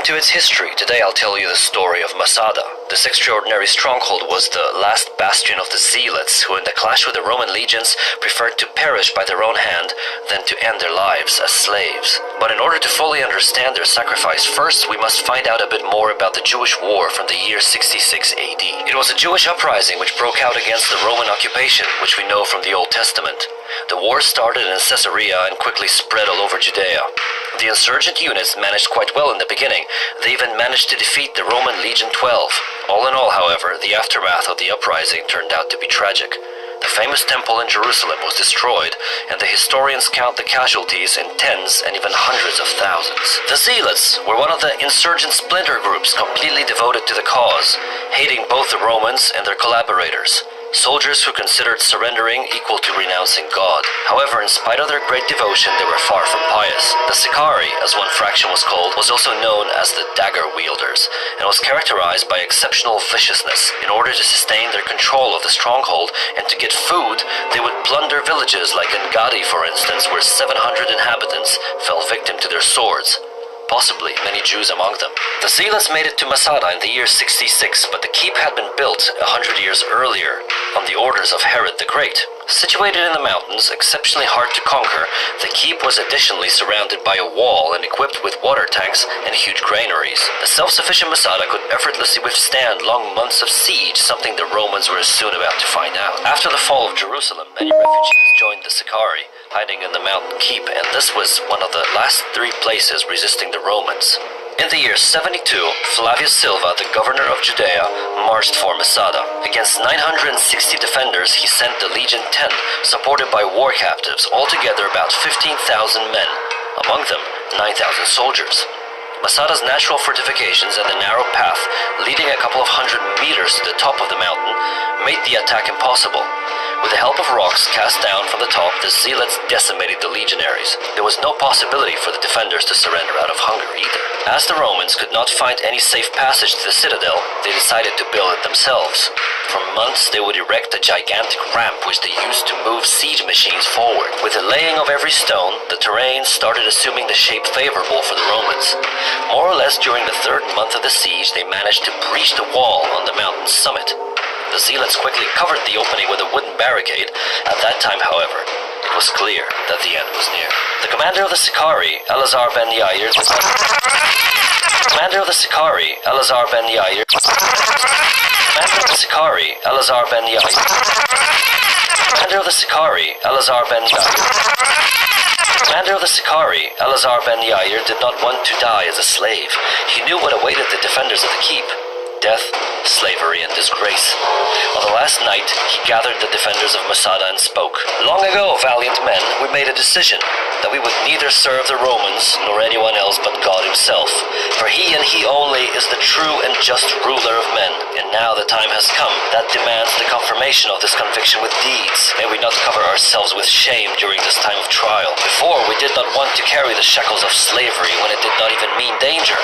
into its history, today I'll tell you the story of Masada. This extraordinary stronghold was the last bastion of the Zealots, who in the clash with the Roman legions preferred to perish by their own hand than to end their lives as slaves. But in order to fully understand their sacrifice, first we must find out a bit more about the Jewish war from the year 66 AD. It was a Jewish uprising which broke out against the Roman occupation, which we know from the Old Testament. The war started in Caesarea and quickly spread all over Judea. The insurgent units managed quite well in the beginning. They even managed to defeat the Roman Legion 12. All in all, however, the aftermath of the uprising turned out to be tragic. The famous temple in Jerusalem was destroyed, and the historians count the casualties in tens and even hundreds of thousands. The Zealots were one of the insurgent splinter groups completely devoted to the cause, hating both the Romans and their collaborators. Soldiers who considered surrendering equal to renouncing God. However, in spite of their great devotion, they were far from pious. The Sicarii, as one fraction was called, was also known as the dagger wielders, and was characterized by exceptional viciousness. In order to sustain their control of the stronghold and to get food, they would plunder villages like Engadi, for instance, where 700 inhabitants fell victim to their swords. Possibly many Jews among them. The Zealots made it to Masada in the year 66, but the keep had been built 100 years earlier on the orders of Herod the Great. Situated in the mountains, exceptionally hard to conquer, the keep was additionally surrounded by a wall and equipped with water tanks and huge granaries. The self-sufficient Masada could effortlessly withstand long months of siege, something the Romans were soon about to find out. After the fall of Jerusalem, many refugees joined the Sicarii, hiding in the mountain keep, and this was one of the last 3 places resisting the Romans. In the year 72, Flavius Silva, the governor of Judea, marched for Masada. Against 960 defenders, he sent the Legion 10, supported by war captives, altogether about 15,000 men, among them 9,000 soldiers. Masada's natural fortifications and the narrow path, leading a couple of hundred meters to the top of the mountain, made the attack impossible. With the help of rocks cast down from the top, the Zealots decimated the legionaries. There was no possibility for the defenders to surrender out of hunger either. As the Romans could not find any safe passage to the citadel, they decided to build it themselves. For months they would erect a gigantic ramp which they used to move siege machines forward. With the laying of every stone, the terrain started assuming the shape favorable for the Romans. More or less during the 3rd month of the siege, they managed to breach the wall on the mountain's summit. The Zealots quickly covered the opening with a wooden barricade. At that time, however, it was clear that the end was near. The commander of the Sicarii, Eleazar ben Yair, Commander of the Sicarii, Eleazar ben Yair, Commander of the Sicarii, Eleazar ben Yair, Commander of the Sicarii, Eleazar ben Yair, Commander of the Sicarii, Eleazar ben Yair did not want to die as a slave. He knew what awaited the defenders of the keep. Death, slavery, and disgrace. On the last night, he gathered the defenders of Masada and spoke. Long ago, valiant men, we made a decision that we would neither serve the Romans nor anyone else but God himself. For he and he only is the true and just ruler of men. And now the time has come that demands the confirmation of this conviction with deeds. May we not cover ourselves with shame during this time of trial. Before, we did not want to carry the shackles of slavery when it did not even mean danger.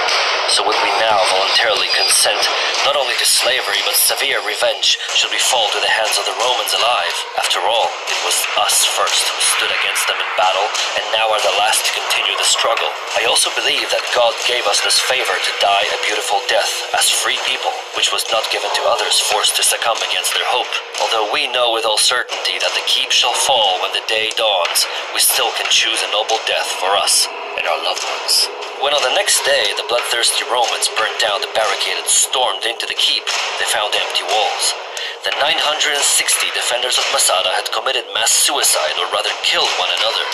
So would we now voluntarily consent not only to slavery, but severe revenge should we fall to the hands of the Romans alive? After all, it was us first who stood against them in battle, and now are the last to continue the struggle. I also believe that God gave us this favor to die a beautiful death as free people, which was not given to others forced to succumb against their hope. Although we know with all certainty that the keep shall fall when the day dawns, we still can choose a noble death for us and our loved ones. When on the next day the bloodthirsty Romans burnt down the barricade and stormed into the keep, they found empty walls. The 960 defenders of Masada had committed mass suicide, or rather killed one another,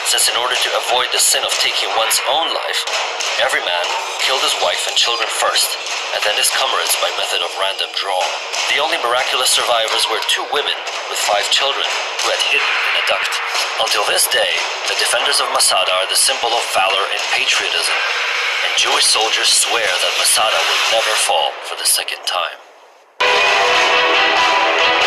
since in order to avoid the sin of taking one's own life, every man killed his wife and children first, and then his comrades by method of random draw. The only miraculous survivors were 2 women with 5 children who had hidden in a duct. Until this day, the defenders of Masada are the symbol of valor and patriotism, and Jewish soldiers swear that Masada will never fall for the 2nd time.